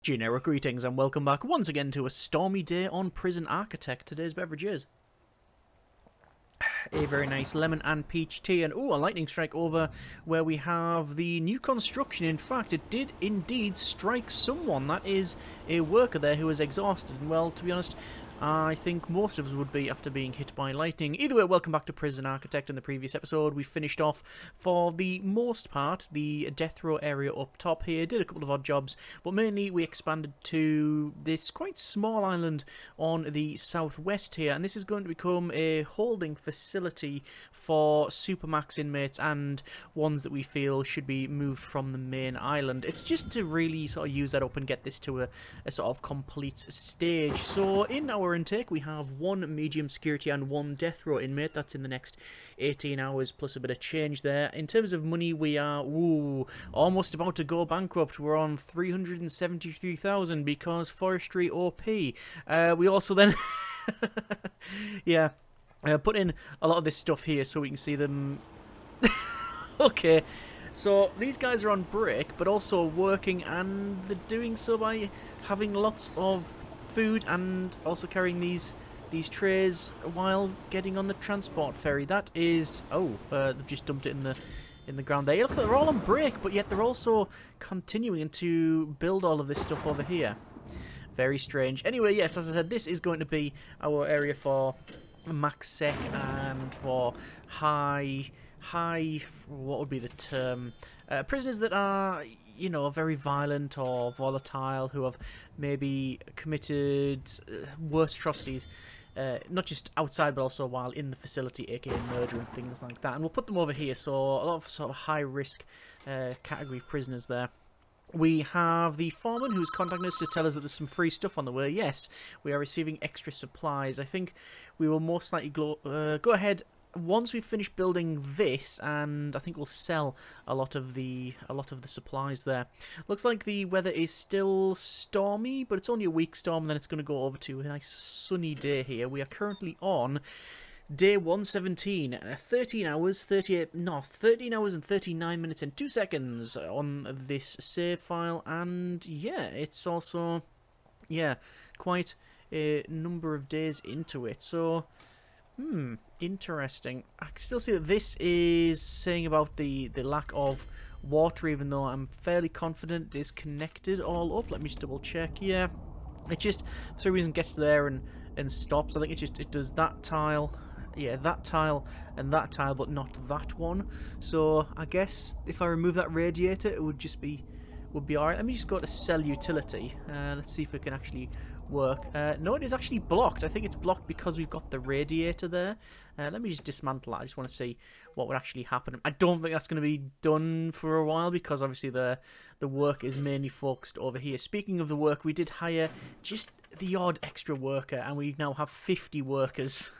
Generic greetings and welcome back once again to a stormy day on Prison Architect. Today's beverage is a very nice lemon and peach tea, and a lightning strike over where we have the new construction. In fact, it did indeed strike someone. That is a worker there who is exhausted, and well, to be honest, I think most of us would be after being hit by lightning. Either way, welcome back to Prison Architect. In the previous episode, we finished off, for the most part, the death row area up top here. Did a couple of odd jobs, but mainly we expanded to this quite small island on the southwest here, and this is going to become a holding facility for Supermax inmates and ones that we feel should be moved from the main island. It's just to really sort of use that up and get this to a sort of complete stage. So in our intake we have one medium security and one death row inmate. That's in the next 18 hours plus a bit of change there. In terms of money, we are almost about to go bankrupt. We're on 373,000 because forestry OP. We also then put in a lot of this stuff here so we can see them. Okay, so these guys are on break but also working, and they're doing so by having lots of food and also carrying these trays while getting on the transport ferry. That is they've just dumped it in the ground there. Look, they're all on break, but yet they're also continuing to build all of this stuff over here. Very strange. Anyway, yes, as I said, this is going to be our area for max sec and for high, what would be the term, prisoners that are, you know, very violent or volatile, who have maybe committed worse atrocities, not just outside but also while in the facility, aka murder and things like that. And we'll put them over here, so a lot of sort of high risk category prisoners there. We have the foreman who's contacting us to tell us that there's some free stuff on the way. Yes, we are receiving extra supplies. I think we will most likely go ahead once we've finished building this, and I think we'll sell a lot of the supplies there. Looks like the weather is still stormy, but it's only a weak storm, and then it's going to go over to a nice sunny day here. We are currently on day 117, 13 hours and 39 minutes and 2 seconds on this save file, and yeah, it's also, quite a number of days into it, so interesting. I can still see that this is saying about the lack of water, even though I'm fairly confident it is connected all up. Let me just double check. Yeah, it just for some reason gets there and stops. I think it does that tile, that tile and that tile, but not that one. So I guess if I remove that radiator, it would be alright. Let me just go to sell utility. Let's see if it can actually work. No, it is actually blocked. I think it's blocked because we've got the radiator there. Let me just dismantle that. I just want to see what would actually happen. I don't think that's going to be done for a while because obviously the work is mainly focused over here. Speaking of the work, we did hire just the odd extra worker, and we now have 50 workers.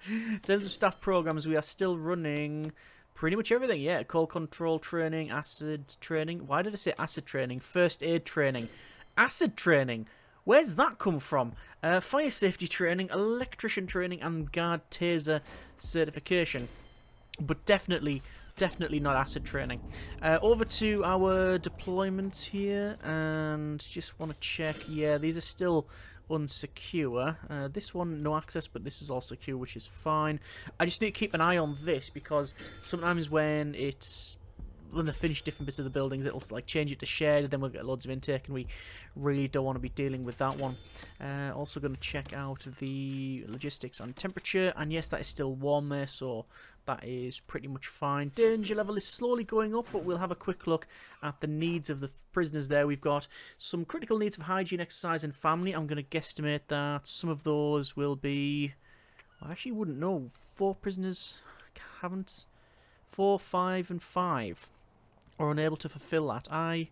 In terms of staff programs, we are still running pretty much everything. Yeah, cold control training, acid training. Why did I say acid training? First aid training. Acid training. Where's that come from? Fire safety training, electrician training, and guard taser certification. But definitely not acid training. Over to our deployment here, and just want to check. Yeah, these are still unsecure. This one, no access, but this is all secure, which is fine. I just need to keep an eye on this because sometimes when they finish different bits of the buildings, it'll like change it to shared, and then we'll get loads of intake, and we really don't want to be dealing with that one. Also going to check out the logistics on temperature, and yes, that is still warm there, so that is pretty much fine. Danger level is slowly going up, but we'll have a quick look at the needs of the prisoners there. We've got some critical needs of hygiene, exercise, and family. I'm going to guesstimate that some of those will be, I actually wouldn't know. 4 prisoners haven't, 4, 5, and 5 are unable to fulfill that. I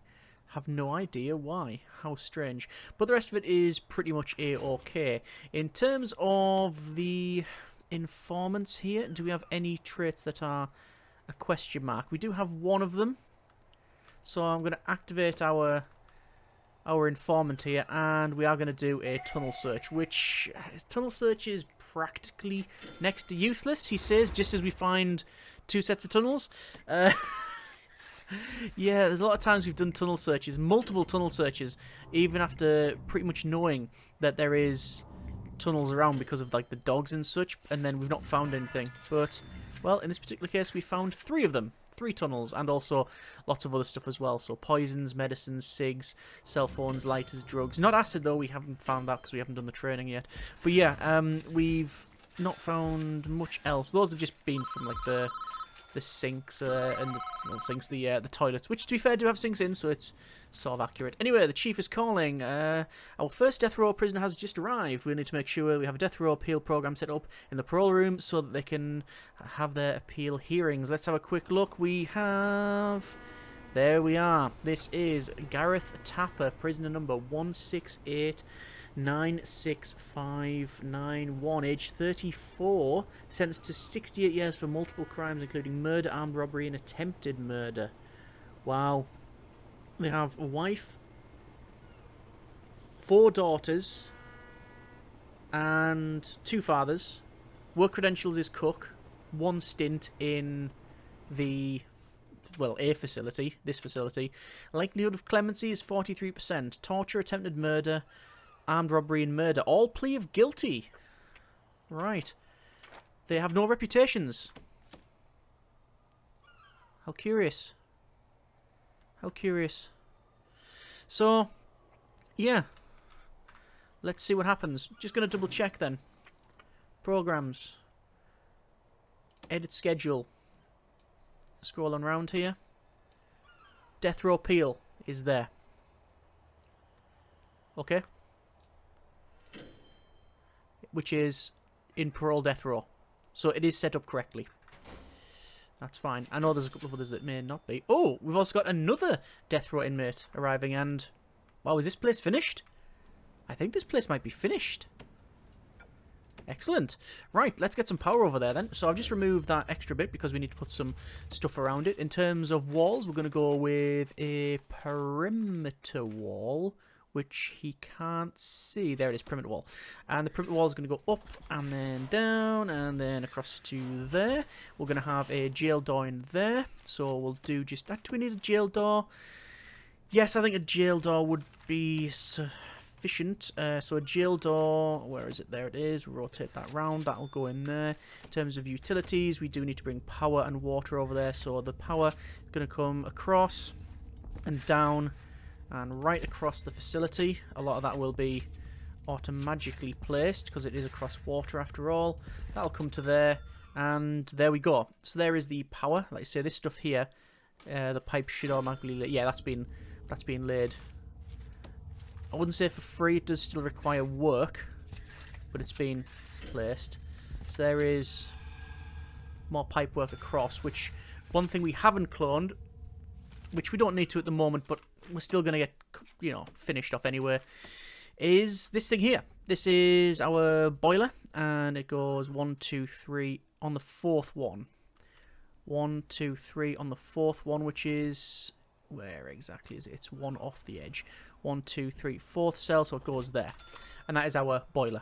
have no idea why. How strange. But the rest of it is pretty much a-okay. In terms of the informants here, do we have any traits that are a question mark? We do have one of them. So I'm going to activate our informant here, and we are going to do a tunnel search, which tunnel search is practically next to useless, he says, just as we find 2 sets of tunnels. Yeah, there's a lot of times we've done tunnel searches, multiple tunnel searches, even after pretty much knowing that there is tunnels around because of like the dogs and such, and then we've not found anything. But, well, in this particular case, we found 3 of them. 3 tunnels, and also lots of other stuff as well. So poisons, medicines, cigs, cell phones, lighters, drugs. Not acid, though. We haven't found that because we haven't done the training yet. But yeah, we've not found much else. Those have just been from like the sinks and the toilets, which to be fair do have sinks in, so it's sort of accurate. Anyway, the chief is calling. Our first death row prisoner has just arrived. We need to make sure we have a death row appeal program set up in the parole room so that they can have their appeal hearings. Let's have a quick look. We have... There we are. This is Gareth Tapper, prisoner number 168-96591, age 34, sentenced to 68 years for multiple crimes including murder, armed robbery and attempted murder. Wow. They have a wife, 4 daughters and 2 fathers. Work credentials is cook, 1 stint in the... well, a facility, this facility. Likelihood of clemency is 43%. Torture, attempted murder, armed robbery and murder. All plea of guilty. Right. They have no reputations. How curious. How curious. So, yeah. Let's see what happens. Just going to double check then. Programs. Edit schedule. Scrolling around here. Death row appeal is there. Okay. Which is in parole death row. So it is set up correctly. That's fine. I know there's a couple of others that may not be. Oh, we've also got another death row inmate arriving and... wow, is this place finished? I think this place might be finished. Excellent. Right, let's get some power over there then. So I've just removed that extra bit because we need to put some stuff around it. In terms of walls, we're going to go with a perimeter wall, which he can't see. There it is, perimeter wall. And the perimeter wall is going to go up and then down and then across to there. We're going to have a jail door in there. So we'll do just that. Do we need a jail door? Yes, I think a jail door would be sufficient. So a jail door, where is it? There it is. We'll rotate that round. That'll go in there. In terms of utilities, we do need to bring power and water over there. So the power is going to come across and down and right across the facility. A lot of that will be automatically placed because it is across water after all. That'll come to there, and there we go. So there is the power. Like I say, this stuff here, the pipe should automatically... yeah, that's been laid. I wouldn't say for free. It does still require work, but it's been placed. So there is more pipe work across, which one thing we haven't cloned, which we don't need to at the moment, but we're still going to get, you know, finished off anyway, is this thing here. This is our boiler, and it goes 1, 2, 3 on the 4th one. 1, 2, 3 on the 4th one, which is... where exactly is it? It's 1 off the edge. 1, 2, 3, 4th cell, so it goes there. And that is our boiler.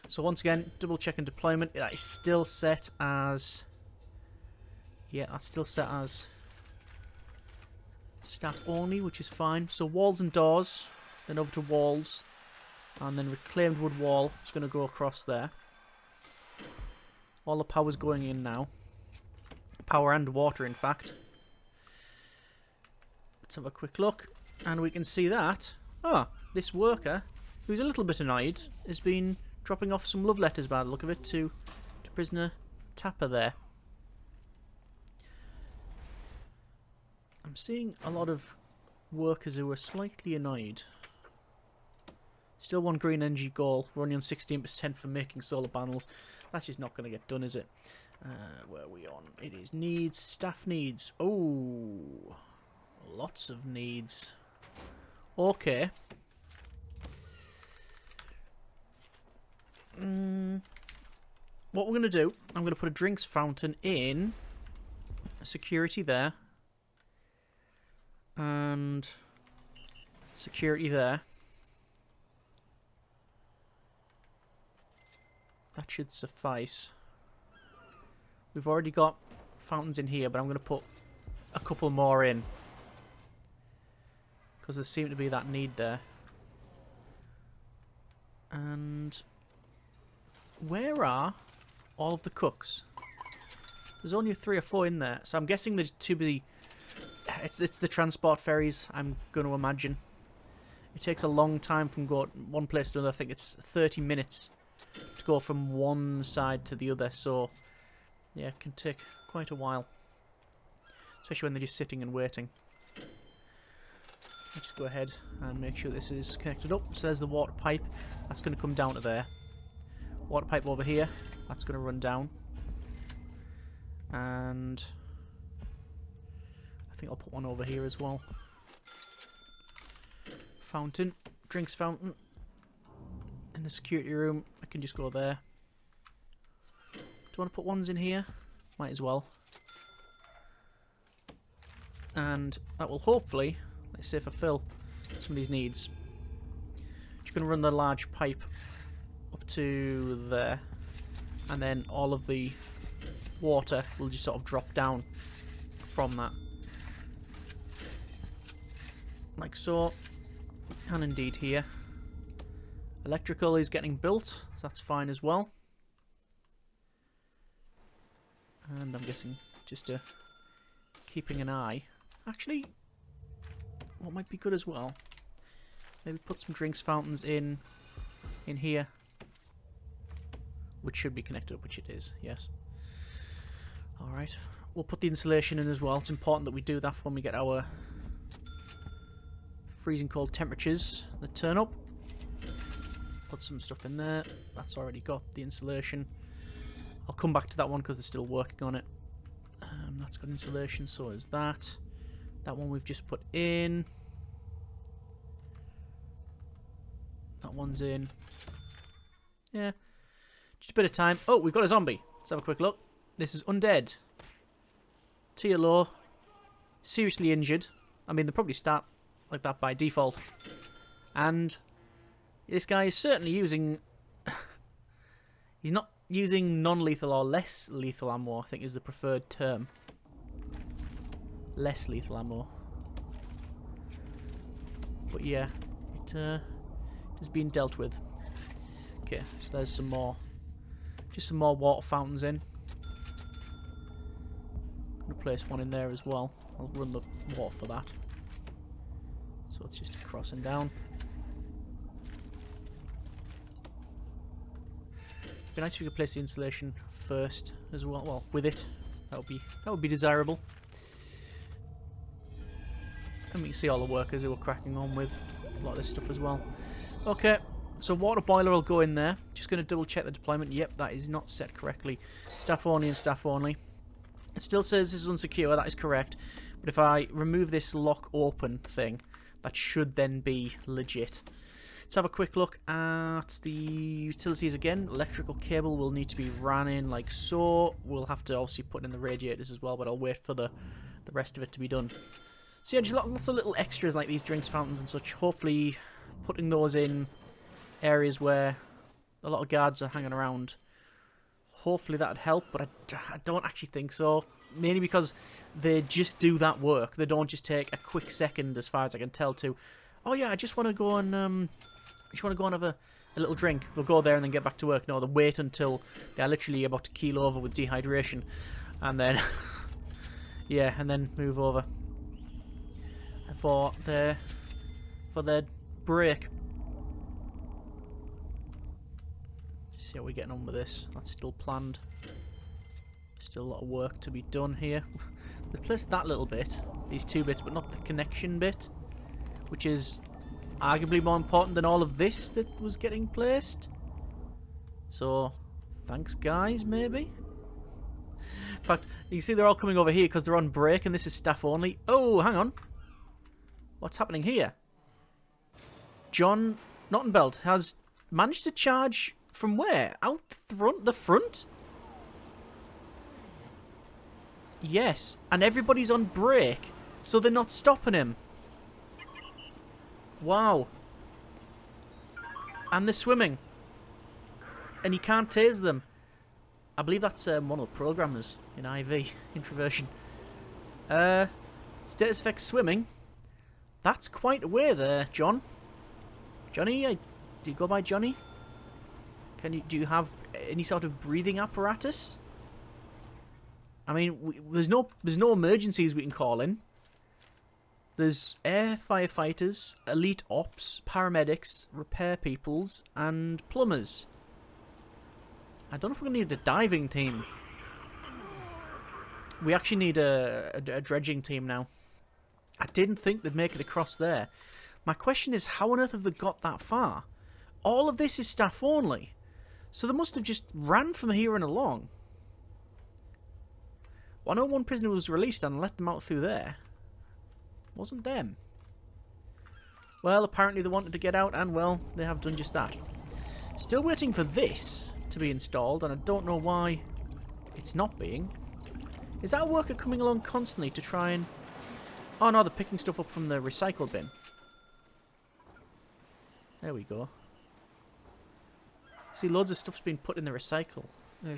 So once again, double checking deployment. That is still set as... yeah, that's still set as... staff only, which is fine. So walls and doors, then over to walls, and then reclaimed wood wall. It's going to go across there. All the power's going in now. Power and water, in fact. Let's have a quick look, and we can see that this worker, who's a little bit annoyed, has been dropping off some love letters by the look of it to prisoner Tapper there. I'm seeing a lot of workers who are slightly annoyed. Still one green energy goal. We're only on 16% for making solar panels. That's just not going to get done, is it? Where are we on? It is needs, staff needs. Oh, lots of needs. Okay. What we're going to do, I'm going to put a drinks fountain in. Security there. And security there. That should suffice. We've already got fountains in here, but I'm going to put a couple more in. Because there seemed to be that need there. And where are all of the cooks? There's only 3 or 4 in there, so I'm guessing they're too busy. It's the transport ferries, I'm going to imagine. It takes a long time from one place to another. I think it's 30 minutes to go from one side to the other, so yeah, it can take quite a while. Especially when they're just sitting and waiting. Let's just go ahead and make sure this is connected up. So there's the water pipe. That's going to come down to there. Water pipe over here. That's going to run down. And I think I'll put one over here as well. Fountain. Drinks fountain. In the security room. I can just go there. Do you want to put ones in here? Might as well. And that will hopefully, let's say, fulfill some of these needs. Just going to run the large pipe up to there. And then all of the water will just sort of drop down from that. Like so. And indeed here. Electrical is getting built, so that's fine as well. And I'm guessing just keeping an eye. Actually, what might be good as well, maybe put some drinks fountains in here. Which should be connected up, which it is, yes. Alright, we'll put the insulation in as well. It's important that we do that when we get our freezing cold temperatures that turn up. Put some stuff in there. That's already got the insulation. I'll come back to that one because they're still working on it. That's got insulation, so is that. That one we've just put in. That one's in. Yeah. Just a bit of time. Oh, we've got a zombie. Let's have a quick look. This is undead. Tier low. Seriously injured. I mean, they probably start like that by default. And this guy is certainly using... he's not using non-lethal or less lethal ammo, I think is the preferred term. Less lethal ammo. But yeah, it is being dealt with. Okay, so there's some more. Just some more water fountains in. I'm going to place one in there as well. I'll run the water for that. So it's just crossing down. It'd be nice if we could place the insulation first as well. Well, with it, that would be desirable. And we can see all the workers who are cracking on with a lot of this stuff as well. Okay, so water boiler will go in there. Just going to double check the deployment. Yep, that is not set correctly. Staff only and staff only. It still says this is unsecure. That is correct. But if I remove this lock open thing, that should then be legit. Let's have a quick look at the utilities again. Electrical cable will need to be ran in like so. We'll have to obviously put in the radiators as well, but I'll wait for the rest of it to be done. So yeah, just lots of little extras like these drinks fountains and such. Hopefully putting those in areas where a lot of guards are hanging around. Hopefully that'd help, but I don't actually think so. Mainly because they just do that work. They don't just take a quick second, as far as I can tell, to, oh yeah, I just want to go and have a little drink. They'll go there and then get back to work. No, they wait until they're literally about to keel over with dehydration, and then yeah, and then move over for their break. Just see how we're getting on with this. That's still planned. Still a lot of work to be done here. They placed that little bit, these 2 bits, but not the connection bit, which is arguably more important than all of this that was getting placed. So, thanks guys, maybe? In fact, you can see they're all coming over here because they're on break and this is staff only. Oh, hang on. What's happening here? John Nottenbelt has managed to charge from where? Out the front? Yes, and everybody's on break, so they're not stopping him. Wow. And they're swimming. And he can't tase them. I believe that's one of the programmers in IV, introversion. Status effect swimming. That's quite a way there, John. Johnny, do you go by Johnny? Do you have any sort of breathing apparatus? I mean, there's no emergencies we can call in. There's air firefighters, elite ops, paramedics, repair peoples, and plumbers. I don't know if we're going to need a diving team. We actually need a dredging team now. I didn't think they'd make it across there. My question is, how on earth have they got that far? All of this is staff only. So they must have just ran from here and along. Well, I know one prisoner was released and let them out through there. Wasn't them. Well, apparently they wanted to get out, and well, they have done just that. Still waiting for this to be installed, and I don't know why it's not being. Is that worker coming along constantly to try and... Oh no, they're picking stuff up from the recycle bin. There we go. See, loads of stuff's been put in the recycling. There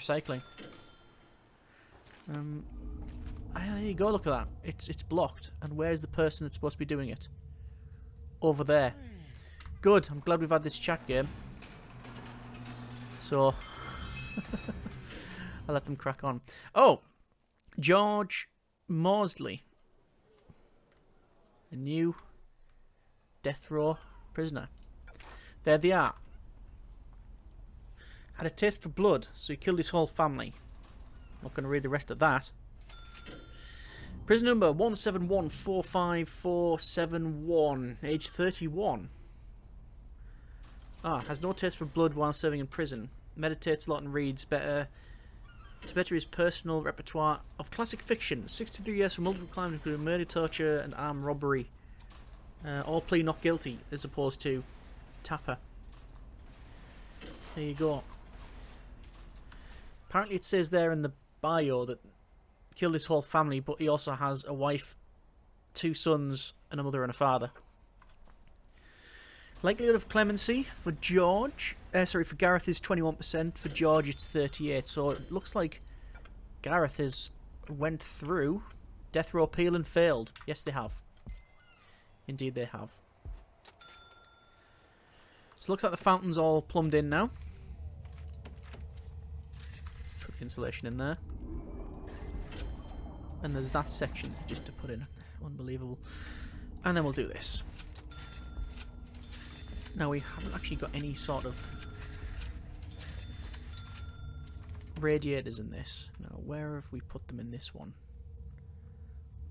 you go, look at that. It's blocked. And where's the person that's supposed to be doing it? Over there. Good, I'm glad we've had this chat game. So, I'll let them crack on. Oh! George Maudsley. A new death row prisoner. There they are. Had a taste for blood, so he killed his whole family. Not going to read the rest of that. Prisoner number 1714541, age 31. Has no taste for blood while serving in prison. Meditates a lot and reads to better his personal repertoire of classic fiction. 63 years for multiple crimes including murder, torture, and armed robbery. All plea not guilty, as opposed to Tapper. There you go. Apparently it says there in the bio that killed his whole family, but he also has a wife, 2 sons, and a mother and a father. Likelihood of clemency for George, for Gareth is 21%, for George it's 38%, so it looks like Gareth has went through death row appeal and failed. Yes, they have. Indeed they have. So it looks like the fountain's all plumbed in now. Put the insulation in there. And there's that section just to put in. Unbelievable. And then we'll do this. Now we haven't actually got any sort of radiators in this. Now where have we put them in this one?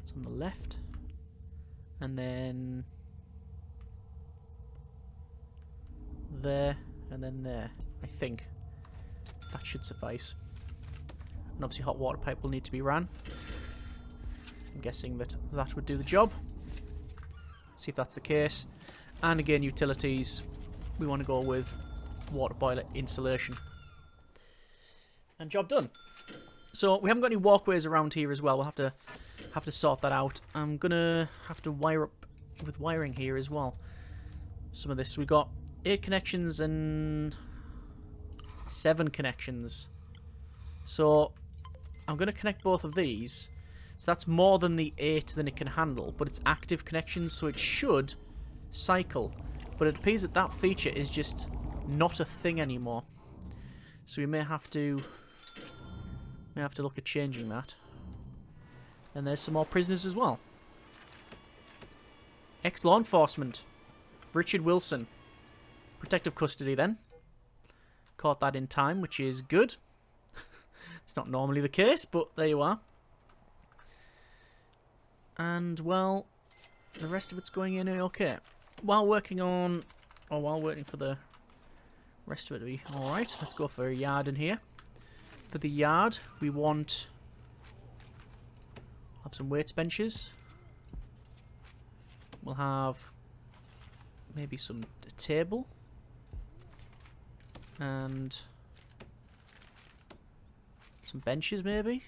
It's on the left. And then there. And then there. I think. That should suffice. And obviously hot water pipe will need to be ran. I'm guessing that that would do the job. Let's see if that's the case. And again, utilities, we want to go with water boiler insulation. And job done. So we haven't got any walkways around here as well. We'll have to sort that out. I'm gonna have to wire up with wiring here as well. Some of this. We got 8 connections and 7 connections. So I'm gonna connect both of these. So that's more than the 8 than it can handle, but it's active connections, so it should cycle. But it appears that that feature is just not a thing anymore. So we may have to look at changing that. And there's some more prisoners as well. Ex-law enforcement. Richard Wilson. Protective custody then. Caught that in time, which is good. It's not normally the case, but there you are. And, well, the rest of it's going in okay. While waiting for the rest of it to be alright, let's go for a yard in here. For the yard, we want... have some weights benches. We'll have maybe a table. And some benches maybe.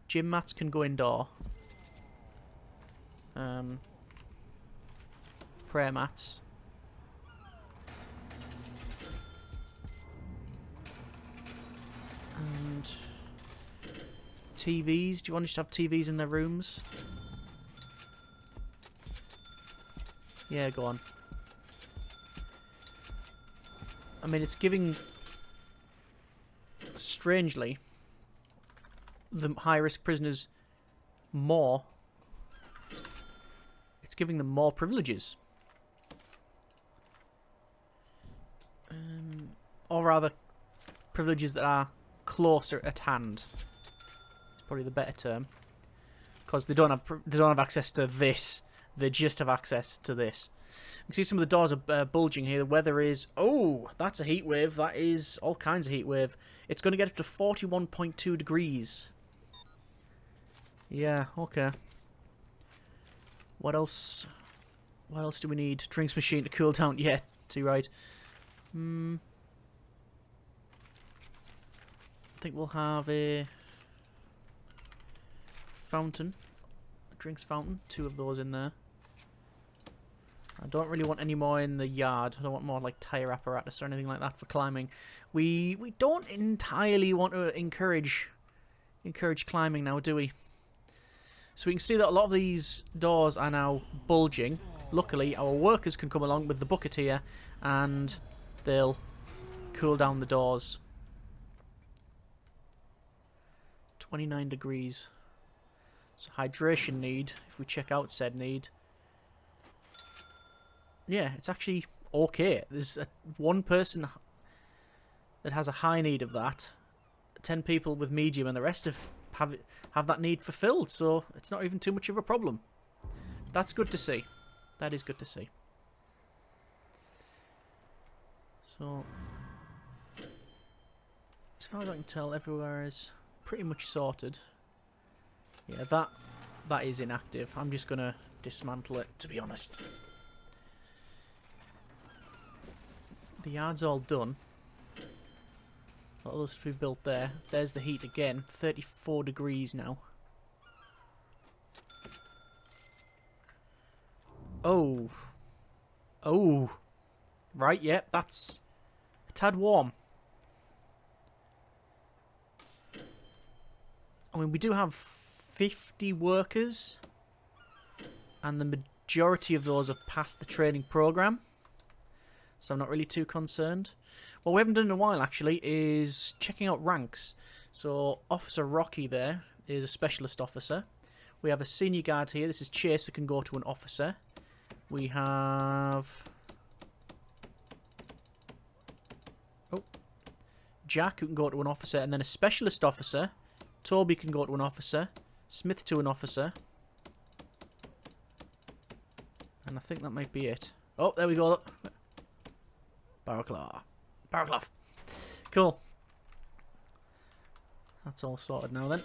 Gym mats can go indoor. Prayer mats. And TVs. Do you want us to have TVs in their rooms? Yeah, go on. I mean, it's giving, strangely, the high-risk prisoners more. It's giving them more privileges. Or rather, privileges that are closer at hand. It's probably the better term. Because they don't have access to this. They just have access to this. You can see some of the doors are bulging here. The weather is... Oh, that's a heat wave. That is all kinds of heat wave. It's going to get up to 41.2 degrees. Yeah, okay. What else? What else do we need? Drinks machine to cool down. Yeah, too right. I think we'll have a fountain. A drinks fountain. 2 of those in there. I don't really want any more in the yard. I don't want more like tire apparatus or anything like that for climbing. We don't entirely want to encourage climbing now, do we? So we can see that a lot of these doors are now bulging. Luckily, our workers can come along with the bucket here and they'll cool down the doors. 29 degrees. So hydration need, if we check out said need. Yeah, it's actually okay. There's one person that has a high need of that, 10 people with medium, and the rest have that need fulfilled. So it's not even too much of a problem. That's good to see. That is good to see. So, as far as I can tell, everywhere is pretty much sorted. Yeah, that is inactive. I'm just gonna dismantle it, to be honest. The yard's all done. What else have we built there? There's the heat again. 34 degrees now. Oh. Oh. Right, yep, that's a tad warm. I mean, we do have 50 workers. And the majority of those have passed the training program. So I'm not really too concerned. What we haven't done in a while, actually, is checking out ranks. So Officer Rocky there is a specialist officer. We have a senior guard here. This is Chase that can go to an officer. We have... Oh. Jack who can go to an officer. And then a specialist officer. Toby can go to an officer. Smith to an officer. And I think that might be it. Oh, there we go. Barrowclaw. Barrowcloth. Cool. That's all sorted now then.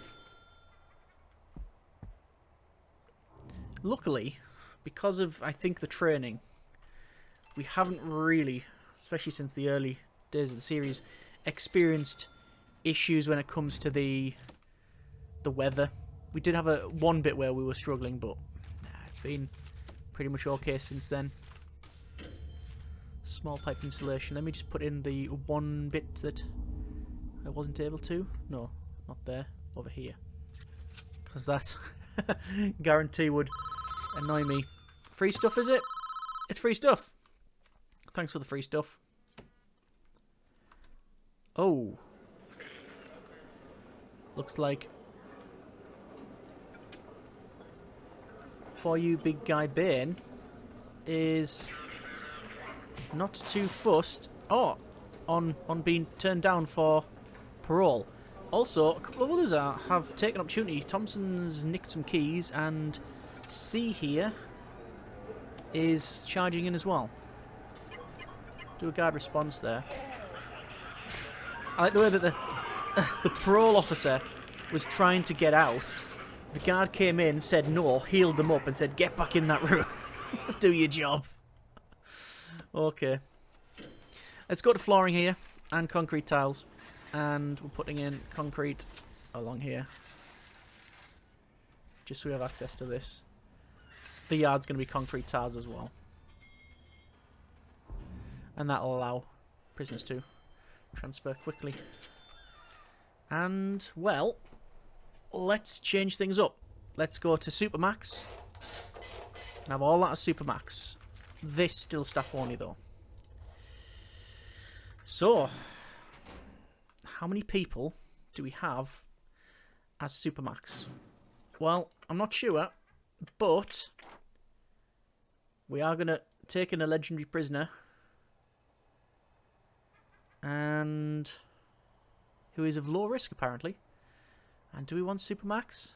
Luckily, because of, I think, the training, we haven't really, especially since the early days of the series, experienced issues when it comes to the weather. We did have one bit where we were struggling, but it's been pretty much okay since then. Small pipe insulation. Let me just put in the one bit that I wasn't able to. No, not there. Over here. Because that guarantee would annoy me. Free stuff, is it? It's free stuff. Thanks for the free stuff. Oh. Looks like For You Big Guy Bane is not too fussed on being turned down for parole. Also, a couple of others have taken opportunity. Thompson's nicked some keys, and C here is charging in as well. Do a guard response there. I like the way that the parole officer was trying to get out. The guard came in, said no, healed them up, and said, "Get back in that room. Do your job." Okay. Let's go to flooring here and concrete tiles. And we're putting in concrete along here. Just so we have access to this. The yard's going to be concrete tiles as well. And that'll allow prisoners to transfer quickly. And, well, let's change things up. Let's go to Supermax. And have all that as Supermax. This still staff only though. So, how many people do we have as Supermax? Well, I'm not sure, but we are going to take in a legendary prisoner. And who is of low risk, apparently. And do we want Supermax?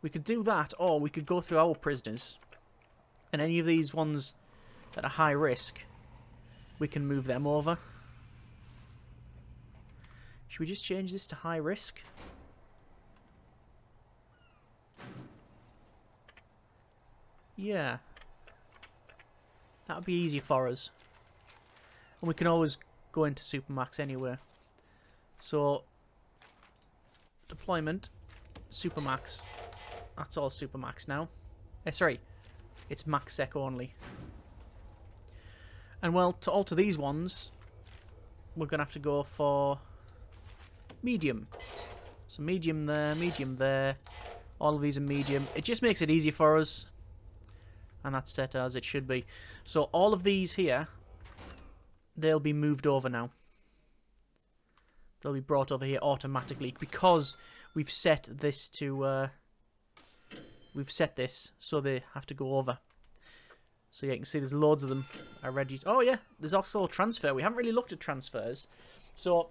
We could do that, or we could go through our prisoners. And any of these ones that are high risk, we can move them over. Should we just change this to high risk? Yeah. That would be easy for us. And we can always go into Supermax anywhere. So, deployment, Supermax. That's all Supermax now. Sorry, it's max sec only. And well, to alter these ones, we're going to have to go for medium. So medium there. All of these are medium. It just makes it easier for us. And that's set as it should be. So all of these here, they'll be moved over now. They'll be brought over here automatically because we've set this to... we've set this so they have to go over. So yeah, you can see there's loads of them already. Oh yeah, there's also a transfer. We haven't really looked at transfers. So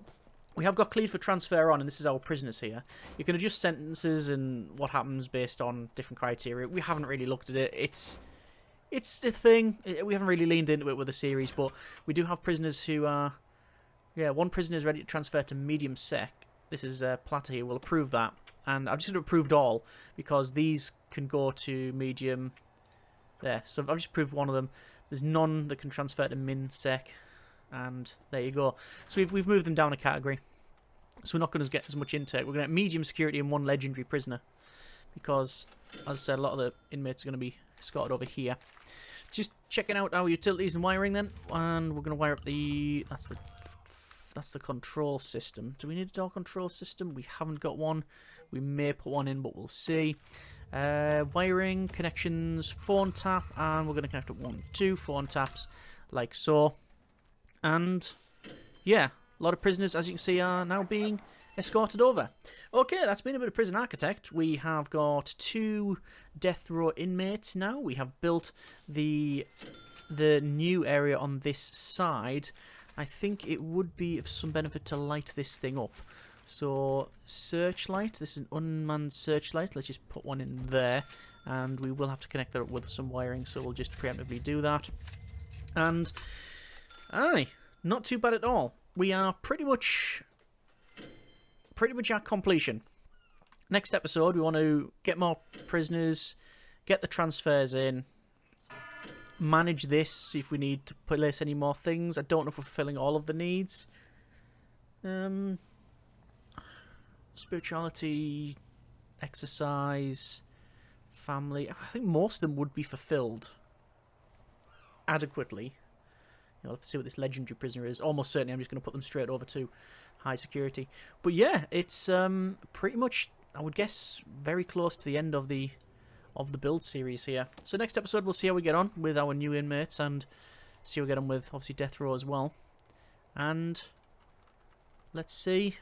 we have got cleared for transfer on, and this is our prisoners here. You can adjust sentences and what happens based on different criteria. We haven't really looked at it. It's a thing. We haven't really leaned into it with the series, but we do have prisoners who are... Yeah, one prisoner is ready to transfer to medium sec. This is Platter here. We'll approve that. And I've just approved all because these can go to medium there. So I've just approved one of them. There's none that can transfer to min sec. And there you go. So we've moved them down a category. So we're not going to get as much intake. We're going to have medium security and one legendary prisoner. Because, as I said, a lot of the inmates are going to be escorted over here. Just checking out our utilities and wiring then. And we're going to wire up the... That's the control system. Do we need a door control system? We haven't got one. We may put one in, but we'll see. Wiring, connections, phone tap, and we're going to connect up 1, 2 phone taps, like so. And, yeah, a lot of prisoners, as you can see, are now being escorted over. Okay, that's been a bit of Prison Architect. We have got 2 death row inmates now. We have built the new area on this side. I think it would be of some benefit to light this thing up. So, searchlight. This is an unmanned searchlight. Let's just put one in there. And we will have to connect that up with some wiring, so we'll just preemptively do that. And, aye, not too bad at all. We are pretty much at completion. Next episode, we want to get more prisoners, get the transfers in, manage this, see if we need to place any more things. I don't know if we're fulfilling all of the needs. Spirituality, exercise, family. I think most of them would be fulfilled adequately. We'll have to see what this legendary prisoner is. Almost certainly I'm just going to put them straight over to high security. But yeah, it's pretty much, I would guess, very close to the end of the build series here. So next episode we'll see how we get on with our new inmates and see how we get on with obviously death row as well. And let's see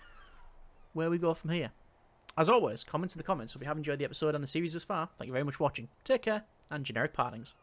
where we go from here. As always, comments in the comments. If you have enjoyed the episode and the series thus far, thank you very much for watching. Take care and generic partings.